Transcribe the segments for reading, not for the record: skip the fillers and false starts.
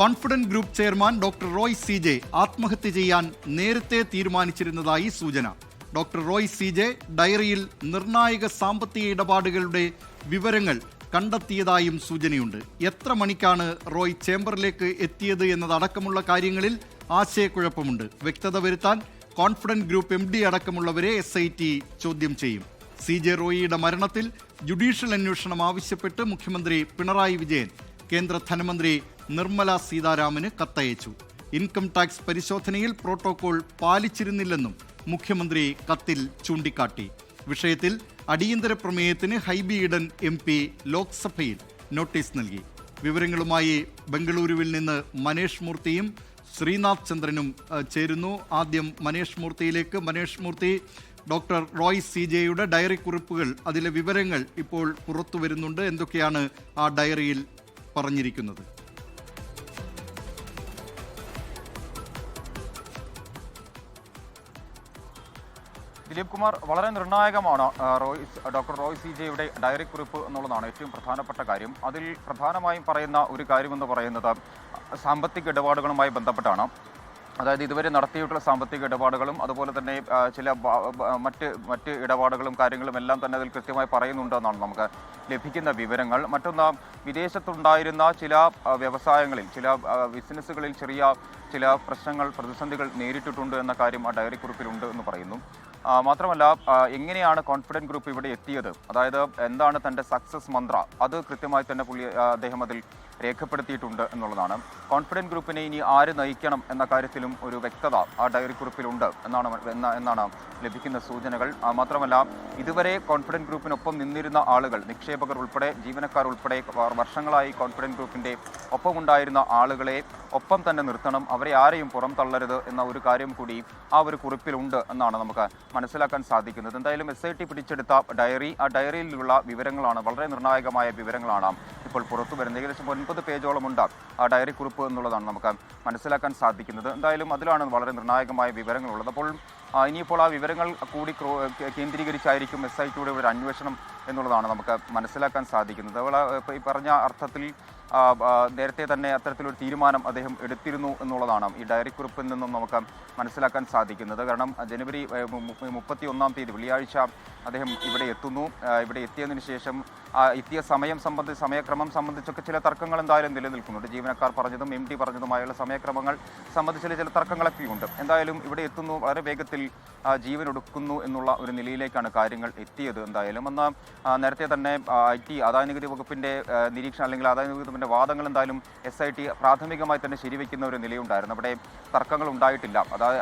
Confident group chairman doctor Roy CJ ആത്മഹത്യ ചെയ്യാൻ നേരത്തെ തീരുമാനിച്ചിരുന്നതായി സൂചന. ഡോക്ടർ റോയ് CJ ഡയറിയിൽ നിർണായക സാമ്പത്തിക ഇടപാടുകളുടെ വിവരങ്ങൾ കണ്ടെത്തിയതായും സൂചനയുണ്ട്. എത്ര മണിക്കാണ് റോയ് ചേംബറിലേക്ക് എത്തിയത് എന്നതടക്കമുള്ള കാര്യങ്ങളിൽ ആശയക്കുഴപ്പമുണ്ട്. വ്യക്തത വരുത്താൻ കോൺഫിഡന്റ് ഗ്രൂപ്പ് MD അടക്കമുള്ളവരെ SIT ചോദ്യം ചെയ്യും. CJ റോയിയുടെ മരണത്തിൽ ജുഡീഷ്യൽ അന്വേഷണം ആവശ്യപ്പെട്ട് മുഖ്യമന്ത്രി പിണറായി വിജയൻ കേന്ദ്ര ധനമന്ത്രി നിർമ്മല സീതാരാമന് കത്തയച്ചു. ഇൻകം ടാക്സ് പരിശോധനയിൽ പ്രോട്ടോകോൾ പാലിച്ചിരുന്നില്ലെന്നും മുഖ്യമന്ത്രി കത്തിൽ ചൂണ്ടിക്കാട്ടി. വിഷയത്തിൽ അടിയന്തര പ്രമേയത്തിന് ഹൈബി ഈഡൻ MP ലോക്സഭയിൽ നോട്ടീസ് നൽകി. വിവരങ്ങളുമായി ബംഗളൂരുവിൽ നിന്ന് മനേഷ് മൂർത്തിയും ശ്രീനാഥ് ചന്ദ്രനും ചേരുന്നു. ആദ്യം മനേഷ് മൂർത്തിയിലേക്ക്. മനേഷ് മൂർത്തി, ഡോക്ടർ റോയ് CJയുടെ ഡയറി കുറിപ്പുകൾ, അതിലെ വിവരങ്ങൾ ഇപ്പോൾ പുറത്തു വരുന്നുണ്ട്. എന്തൊക്കെയാണ് ആ ഡയറിയിൽ പറഞ്ഞിരിക്കുന്നത്? ദിലീപ് കുമാർ, വളരെ നിർണായകമാണ് ഡോക്ടർ റോയ് CJയുടെ ഡയറി കുറിപ്പ് എന്നുള്ളതാണ് ഏറ്റവും പ്രധാനപ്പെട്ട കാര്യം. അതിൽ പ്രധാനമായും പറയുന്ന ഒരു കാര്യമെന്ന് പറയുന്നത് സാമ്പത്തിക ഇടപാടുകളുമായി ബന്ധപ്പെട്ടാണ്. അതായത് ഇതുവരെ നടത്തിയിട്ടുള്ള സാമ്പത്തിക ഇടപാടുകളും അതുപോലെ തന്നെ ചില മറ്റ് ഇടപാടുകളും കാര്യങ്ങളും എല്ലാം തന്നെ അതിൽ കൃത്യമായി പറയുന്നുണ്ടെന്നാണ് നമുക്ക് ലഭിക്കുന്ന വിവരങ്ങൾ. മറ്റൊന്ന്, വിദേശത്തുണ്ടായിരുന്ന ചില വ്യവസായങ്ങളിൽ, ചില ബിസിനസ്സുകളിൽ ചില പ്രശ്നങ്ങൾ, പ്രതിസന്ധികൾ നേരിട്ടിട്ടുണ്ട് എന്ന കാര്യം ആ ഡയറി കുറിപ്പിലുണ്ട് എന്ന് പറയുന്നു. മാത്രമല്ല, എങ്ങനെയാണ് കോൺഫിഡന്റ് ഗ്രൂപ്പ് ഇവിടെ എത്തിയത്, അതായത് എന്താണ് തൻ്റെ സക്സസ് മന്ത്ര, അത് കൃത്യമായി തന്നെ അദ്ദേഹം അതിൽ രേഖപ്പെടുത്തിയിട്ടുണ്ട് എന്നുള്ളതാണ്. കോൺഫിഡന്റ് ഗ്രൂപ്പിനെ ഇനി ആര് നയിക്കണം എന്ന കാര്യത്തിലും ഒരു വ്യക്തത ആ ഡയറി കുറിപ്പിലുണ്ട് എന്നാണ് ലഭിക്കുന്ന സൂചനകൾ. മാത്രമല്ല, ഇതുവരെ കോൺഫിഡന്റ് ഗ്രൂപ്പിനൊപ്പം നിന്നിരുന്ന ആളുകൾ, നിക്ഷേപകർ ഉൾപ്പെടെ, ജീവനക്കാർ ഉൾപ്പെടെ വർഷങ്ങളായി കോൺഫിഡന്റ് ഗ്രൂപ്പിൻ്റെ ഒപ്പമുണ്ടായിരുന്ന ആളുകളെ ഒപ്പം തന്നെ നിർത്തണം, അവരെ ആരെയും പുറം തള്ളരുത് എന്ന ഒരു കാര്യം കൂടി ആ ഒരു കുറിപ്പിലുണ്ട് എന്നാണ് നമുക്ക് മനസ്സിലാക്കാൻ സാധിക്കുന്നത്. എന്തായാലും SIT പിടിച്ചെടുത്ത ഡയറി, ആ ഡയറിയിലുള്ള വിവരങ്ങളാണ്, വളരെ നിർണായകമായ വിവരങ്ങളാണ് ഇപ്പോൾ പുറത്തു വരുന്നത്. ഏകദേശം 9 പേജോളമുണ്ട് ആ ഡയറി കുറിപ്പ് എന്നുള്ളതാണ് നമുക്ക് മനസ്സിലാക്കാൻ സാധിക്കുന്നത്. എന്തായാലും അതിലാണ് വളരെ നിർണായകമായ വിവരങ്ങളുള്ളത്. അപ്പോൾ ഇനിയിപ്പോൾ ആ വിവരങ്ങൾ കൂടി കേന്ദ്രീകരിച്ചായിരിക്കും SITയുടെ ഒരു അന്വേഷണം എന്നുള്ളതാണ് നമുക്ക് മനസ്സിലാക്കാൻ സാധിക്കുന്നത്. ഇപ്പോൾ ഈ പറഞ്ഞ അർത്ഥത്തിൽ നേരത്തെ തന്നെ അത്തരത്തിലൊരു തീരുമാനം അദ്ദേഹം എടുത്തിരുന്നു എന്നുള്ളതാണ് ഈ ഡയറി കുറിപ്പിൽ നിന്നും നമുക്ക് മനസ്സിലാക്കാൻ സാധിക്കുന്നത്. കാരണം ജനുവരി 31-ാം തീയതി വെള്ളിയാഴ്ച അദ്ദേഹം ഇവിടെ എത്തുന്നു. ഇവിടെ എത്തിയതിനു ശേഷം എത്തിയ സമയക്രമം സംബന്ധിച്ചൊക്കെ ചില തർക്കങ്ങൾ എന്തായാലും നിലനിൽക്കുന്നുണ്ട്. ജീവനക്കാർ പറഞ്ഞതും MD പറഞ്ഞതുമായുള്ള സമയക്രമങ്ങൾ സംബന്ധിച്ച ചില തർക്കങ്ങളൊക്കെ ഉണ്ട്. എന്തായാലും ഇവിടെ എത്തുന്നു, വളരെ വേഗത്തിൽ ജീവൻ ഒടുക്കുന്നു എന്നുള്ള ഒരു നിലയിലേക്കാണ് കാര്യങ്ങൾ എത്തിയത്. എന്തായാലും അന്ന് നേരത്തെ തന്നെ IT ആദായനികുതി വകുപ്പിൻ്റെ നിരീക്ഷണം, അല്ലെങ്കിൽ ആദായനികുതി വകുപ്പിൻ്റെ വാദങ്ങൾ എന്തായാലും SIT പ്രാഥമികമായി തന്നെ ശരിവെക്കുന്ന ഒരു നിലയുണ്ടായിരുന്നു. അവിടെ തർക്കങ്ങൾ ഉണ്ടായിട്ടില്ല,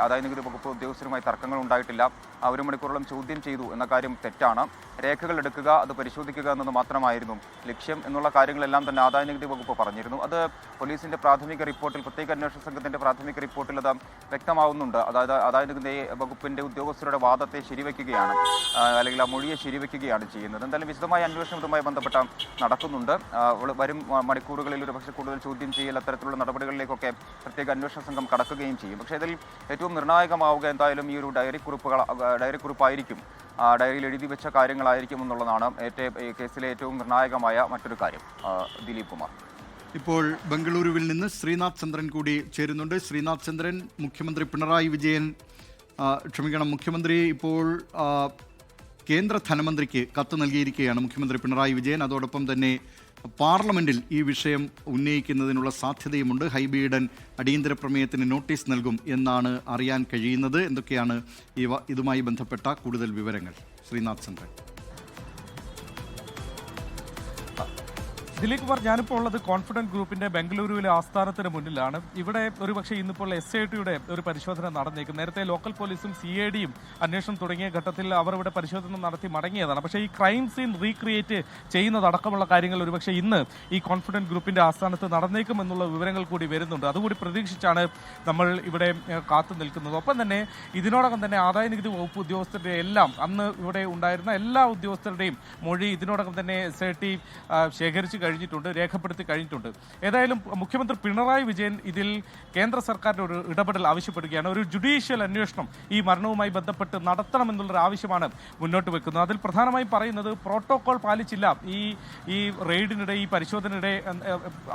ആദായനികുതി വകുപ്പ് ഉദ്യോഗസ്ഥരുമായി തർക്കങ്ങൾ ഉണ്ടായിട്ടില്ല. 1 മണിക്കൂറോളം ചോദ്യം ചെയ്തു എന്ന കാര്യം തെറ്റാണ്. രേഖകൾ എടുക്കുക, അത് പരിശോധിക്കുക എന്നത് മാത്രമായിരുന്നു ലക്ഷ്യം എന്നുള്ള കാര്യങ്ങളെല്ലാം തന്നെ ആദായനികുതി വകുപ്പ് പറഞ്ഞിരുന്നു. അത് പോലീസിൻ്റെ പ്രാഥമിക റിപ്പോർട്ടിൽ, പ്രത്യേക അന്വേഷണ സംഘത്തിൻ്റെ പ്രാഥമിക റിപ്പോർട്ടിൽ അത് വ്യക്തമാവുന്നുണ്ട്. അതായത് ആദായനികുതി വകുപ്പിൻ്റെ ഉദ്യോഗസ്ഥരുടെ വാദത്തെ ശരിവെക്കുകയാണ്, അല്ലെങ്കിൽ ആ മൊഴിയെ ശരിവെക്കുകയാണ് ചെയ്യുന്നത്. എന്തായാലും വിശദമായ അന്വേഷണം ഇതുമായി ബന്ധപ്പെട്ട നടക്കുന്നുണ്ട്. വരും മണിക്കൂറുകളിൽ ഒരുപക്ഷെ കൂടുതൽ ചോദ്യം ചെയ്യൽ, അത്തരത്തിലുള്ള നടപടികളിലേക്കൊക്കെ പ്രത്യേക അന്വേഷണ സംഘം കടക്കുകയും ചെയ്യും. പക്ഷേ ഇതിൽ ഏറ്റവും നിർണായകമാവുക എന്തായാലും ഈ ഒരു ഡയറി കുറിപ്പായിരിക്കും, ഡയറിയിൽ എഴുതി വെച്ച കാര്യങ്ങളായിരിക്കും എന്നുള്ളതാണ് കേസിലെ ഏറ്റവും നിർണായകമായ മറ്റൊരു കാര്യം. ദിലീപ് കുമാർ, ഇപ്പോൾ ബംഗളൂരുവിൽ നിന്ന് ശ്രീനാഥ് ചന്ദ്രൻ കൂടി ചേരുന്നുണ്ട്. ശ്രീനാഥ് ചന്ദ്രൻ, മുഖ്യമന്ത്രി പിണറായി വിജയൻ, മുഖ്യമന്ത്രി ഇപ്പോൾ കേന്ദ്ര ധനമന്ത്രിക്ക് കത്ത് നൽകിയിരിക്കുകയാണ് മുഖ്യമന്ത്രി പിണറായി വിജയൻ. അതോടൊപ്പം തന്നെ പാർലമെന്റിൽ ഈ വിഷയം ഉന്നയിക്കുന്നതിനുള്ള സാധ്യതയുമുണ്ട്. ഹൈബി ഈഡൻ അടിയന്തര പ്രമേയത്തിന് നോട്ടീസ് നൽകും എന്നാണ് അറിയാൻ കഴിയുന്നത്. എന്തൊക്കെയാണ് ഇതുമായി ബന്ധപ്പെട്ട കൂടുതൽ വിവരങ്ങൾ? ശ്രീനാഥ് ചന്ദ്രൻ. ദിലീപ് കുമാർ, ഞാനിപ്പോൾ ഉള്ളത് കോൺഫിഡന്റ് ഗ്രൂപ്പിന്റെ ബംഗളൂരുവിലെ ആസ്ഥാനത്തിന് മുന്നിലാണ്. ഇവിടെ ഒരുപക്ഷെ ഇന്നിപ്പോൾ SITയുടെ ഒരു പരിശോധന നടന്നേക്കും. നേരത്തെ ലോക്കൽ പോലീസും CIDയും അന്വേഷണം തുടങ്ങിയ ഘട്ടത്തിൽ അവർ ഇവിടെ പരിശോധന നടത്തി മടങ്ങിയതാണ്. പക്ഷേ ഈ ക്രൈം സീൻ റീക്രിയേറ്റ് ചെയ്യുന്നതടക്കമുള്ള കാര്യങ്ങൾ ഒരുപക്ഷെ ഇന്ന് ഈ കോൺഫിഡന്റ് ഗ്രൂപ്പിന്റെ ആസ്ഥാനത്ത് നടന്നേക്കും എന്നുള്ള വിവരങ്ങൾ കൂടി വരുന്നുണ്ട്. അതുകൂടി പ്രതീക്ഷിച്ചാണ് നമ്മൾ ഇവിടെ കാത്തു നിൽക്കുന്നത്. ഒപ്പം തന്നെ ഇതിനോടകം തന്നെ ആദായനികുതി വകുപ്പ് ഉദ്യോഗസ്ഥരുടെ എല്ലാം, അന്ന് ഇവിടെ ഉണ്ടായിരുന്ന എല്ലാ ഉദ്യോഗസ്ഥരുടെയും മൊഴി ഇതിനോടകം തന്നെ SIT ശേഖരിച്ചു കഴിഞ്ഞിട്ടുണ്ട്, രേഖപ്പെടുത്തി കഴിഞ്ഞിട്ടുണ്ട്. ഏതായാലും മുഖ്യമന്ത്രി പിണറായി വിജയൻ ഇതിൽ കേന്ദ്ര സർക്കാരിൻ്റെ ഒരു ഇടപെടൽ ആവശ്യപ്പെടുകയാണ്. ഒരു ജുഡീഷ്യൽ അന്വേഷണം ഈ മരണവുമായി ബന്ധപ്പെട്ട് നടത്തണമെന്നുള്ളൊരു ആവശ്യമാണ് മുന്നോട്ട് വെക്കുന്നത്. അതിൽ പ്രധാനമായും പറയുന്നത് പ്രോട്ടോകോൾ പാലിച്ചില്ല ഈ റെയ്ഡിനിടെ, ഈ പരിശോധനയുടെ,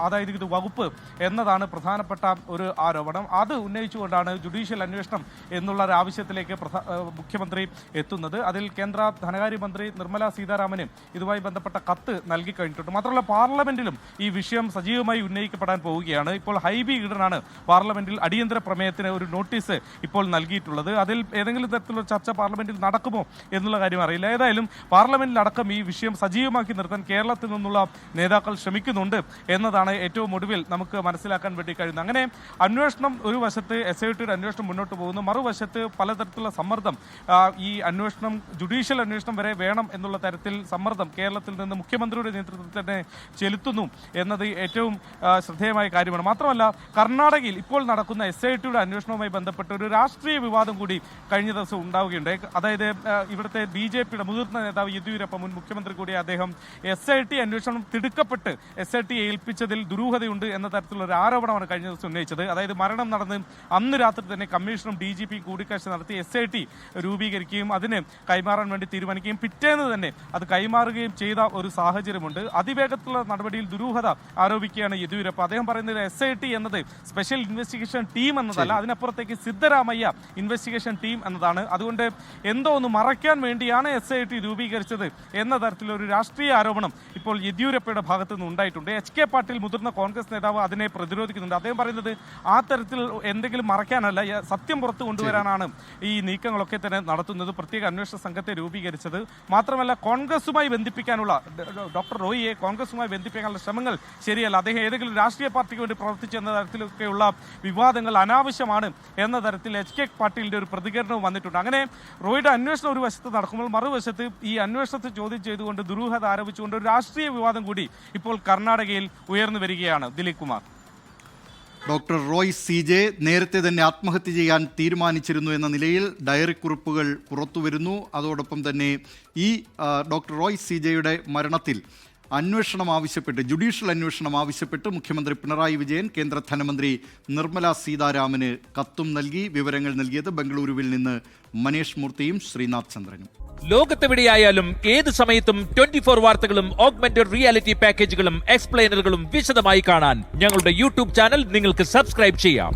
അതായത് ഇത് വകുപ്പ് എന്നതാണ് പ്രധാനപ്പെട്ട ഒരു ആരോപണം. അത് ഉന്നയിച്ചുകൊണ്ടാണ് ജുഡീഷ്യൽ അന്വേഷണം എന്നുള്ള ഒരു ആവശ്യത്തിലേക്ക് മുഖ്യമന്ത്രി എത്തുന്നത്. അതിൽ കേന്ദ്ര ധനകാര്യമന്ത്രി നിർമ്മല സീതാരാമന് ഇതുമായി ബന്ധപ്പെട്ട കത്ത് നൽകി കഴിഞ്ഞിട്ടുണ്ട്. മാത്രമല്ല പാർലമെന്റിലും ഈ വിഷയം സജീവമായി ഉന്നയിക്കപ്പെടാൻ പോവുകയാണ്. ഇപ്പോൾ ഹൈബി ഈഡനാണ് പാർലമെന്റിൽ അടിയന്തര പ്രമേയത്തിന് ഒരു നോട്ടീസ് ഇപ്പോൾ നൽകിയിട്ടുള്ളത്. അതിൽ ഏതെങ്കിലും തരത്തിലുള്ള ചർച്ച പാർലമെന്റിൽ നടക്കുമോ എന്നുള്ള കാര്യം അറിയില്ല. ഏതായാലും പാർലമെന്റിലടക്കം ഈ വിഷയം സജീവമാക്കി നിർത്താൻ കേരളത്തിൽ നിന്നുള്ള നേതാക്കൾ ശ്രമിക്കുന്നുണ്ട് എന്നതാണ് ഏറ്റവും ഒടുവിൽ നമുക്ക് മനസ്സിലാക്കാൻ വേണ്ടി കഴിയുന്നത്. അങ്ങനെ അന്വേഷണം ഒരു വശത്ത് SITയുടെ അന്വേഷണം മുന്നോട്ട് പോകുന്നു, മറുവശത്ത് പലതരത്തിലുള്ള സമ്മർദ്ദം, ഈ അന്വേഷണം ജുഡീഷ്യൽ അന്വേഷണം വരെ വേണം എന്നുള്ള തരത്തിൽ സമ്മർദ്ദം കേരളത്തിൽ നിന്ന് മുഖ്യമന്ത്രിയുടെ നേതൃത്വത്തിൽ തന്നെ ചെലുത്തുന്നു എന്നത് ഏറ്റവും ശ്രദ്ധേയമായ കാര്യമാണ്. മാത്രമല്ല കർണാടകയിൽ ഇപ്പോൾ നടക്കുന്ന SITയുടെ അന്വേഷണവുമായി ബന്ധപ്പെട്ട് ഒരു രാഷ്ട്രീയ വിവാദം കൂടി കഴിഞ്ഞ ദിവസം ഉണ്ടാവുകയുണ്ടായി. അതായത് ഇവിടുത്തെ BJPയുടെ മുതിർന്ന നേതാവ് യെദ്യൂരപ്പ, മുൻ മുഖ്യമന്ത്രി കൂടിയ അദ്ദേഹം SIT അന്വേഷണം തിടുക്കപ്പെട്ട് SIT ഏൽപ്പിച്ചതിൽ ദുരൂഹതയുണ്ട് എന്ന തരത്തിലുള്ള ഒരു ആരോപണമാണ് കഴിഞ്ഞ ദിവസം ഉന്നയിച്ചത്. അതായത് മരണം നടന്ന് അന്ന് രാത്രി തന്നെ കമ്മീഷനും DGP കൂടിക്കാഴ്ച നടത്തി SIT രൂപീകരിക്കുകയും അതിന് കൈമാറാൻ വേണ്ടി തീരുമാനിക്കുകയും പിറ്റേന്ന് തന്നെ അത് കൈമാറുകയും ചെയ്ത ഒരു സാഹചര്യമുണ്ട്. അതിവേഗത്തിലുള്ള നടപടിയിൽ ദുരൂഹത ആരോപിക്കുകയാണ് യെദ്യൂരപ്പ. അദ്ദേഹം പറയുന്നത് SIT എന്നത് സ്പെഷ്യൽ ഇൻവെസ്റ്റിഗേഷൻ ടീം എന്നതല്ല, അതിനപ്പുറത്തേക്ക് സിദ്ധരാമയ്യ ഇൻവെസ്റ്റിഗേഷൻ ടീം എന്നതാണ്. അതുകൊണ്ട് എന്തോ ഒന്ന് മറയ്ക്കാൻ വേണ്ടിയാണ് SIT രൂപീകരിച്ചത് എന്ന തരത്തിലൊരു രാഷ്ട്രീയ ആരോപണം ഇപ്പോൾ യെദ്യൂരപ്പയുടെ ഭാഗത്തു നിന്ന് ഉണ്ടായിട്ടുണ്ട്. HK പാട്ടീൽ മുതിർന്ന കോൺഗ്രസ് നേതാവ് അതിനെ പ്രതിരോധിക്കുന്നുണ്ട്. അദ്ദേഹം പറയുന്നത് ആ തരത്തിൽ എന്തെങ്കിലും മറയ്ക്കാനല്ല, സത്യം പുറത്തു കൊണ്ടുവരാനാണ് ഈ നീക്കങ്ങളൊക്കെ തന്നെ നടത്തുന്നത്, പ്രത്യേക അന്വേഷണ സംഘത്തെ രൂപീകരിച്ചത്. മാത്രമല്ല കോൺഗ്രസുമായി ബന്ധിപ്പിക്കാനുള്ള, ഡോക്ടർ റോയിയെ കോൺഗ്രസുമായി ബന്ധിപ്പിക്കാനുള്ള ശ്രമങ്ങൾ ശരിയല്ല, അദ്ദേഹം ഏതെങ്കിലും രാഷ്ട്രീയ പാർട്ടിക്ക് വേണ്ടി പ്രവർത്തിച്ചു എന്ന തരത്തിലൊക്കെയുള്ള വിവാദങ്ങൾ അനാവശ്യമാണ് എന്ന തരത്തിൽ HK പാട്ടീലിന്റെ ഒരു പ്രതികരണവും വന്നിട്ടുണ്ട്. അങ്ങനെ റോയിയുടെ അന്വേഷണം ഒരു വശത്ത് നടക്കുമ്പോൾ മറുവശത്ത് ഈ അന്വേഷണത്തെ ചോദ്യം ചെയ്തുകൊണ്ട് ദുരൂഹത ആരോപിച്ചുകൊണ്ട് ഒരു രാഷ്ട്രീയ വിവാദം കൂടി ഇപ്പോൾ കർണാടകയിൽ ഉയർന്നു വരികയാണ്. ദിലീപ് കുമാർ. ഡോക്ടർ റോയ് CJ നേരത്തെ തന്നെ ആത്മഹത്യ ചെയ്യാൻ തീരുമാനിച്ചിരുന്നു എന്ന നിലയിൽ ഡയറി കുറിപ്പുകൾ പുറത്തുവരുന്നു. അതോടൊപ്പം തന്നെ ഈ ഡോക്ടർ റോയ് CJയുടെ മരണത്തിൽ അന്വേഷണം ആവശ്യപ്പെട്ട്, ജുഡീഷ്യൽ അന്വേഷണം ആവശ്യപ്പെട്ട് മുഖ്യമന്ത്രി പിണറായി വിജയൻ കേന്ദ്ര ധനമന്ത്രി നിർമ്മല സീതാരാമന് കത്തും നൽകി. വിവരങ്ങൾ നൽകിയത് ബംഗളൂരുവിൽ നിന്ന് മനേഷ് മൂർത്തിയും ശ്രീനാഥ് ചന്ദ്രനും. ലോകത്തെവിടെയായാലും ഏത് സമയത്തും 24 വാർത്തകളും ഓഗ്മെന്റഡ് റിയാലിറ്റി പാക്കേജുകളും എക്സ്പ്ലെയിനറുകളും വിശദമായി കാണാൻ ഞങ്ങളുടെ YouTube ചാനൽ നിങ്ങൾക്ക് സബ്സ്ക്രൈബ് ചെയ്യാം.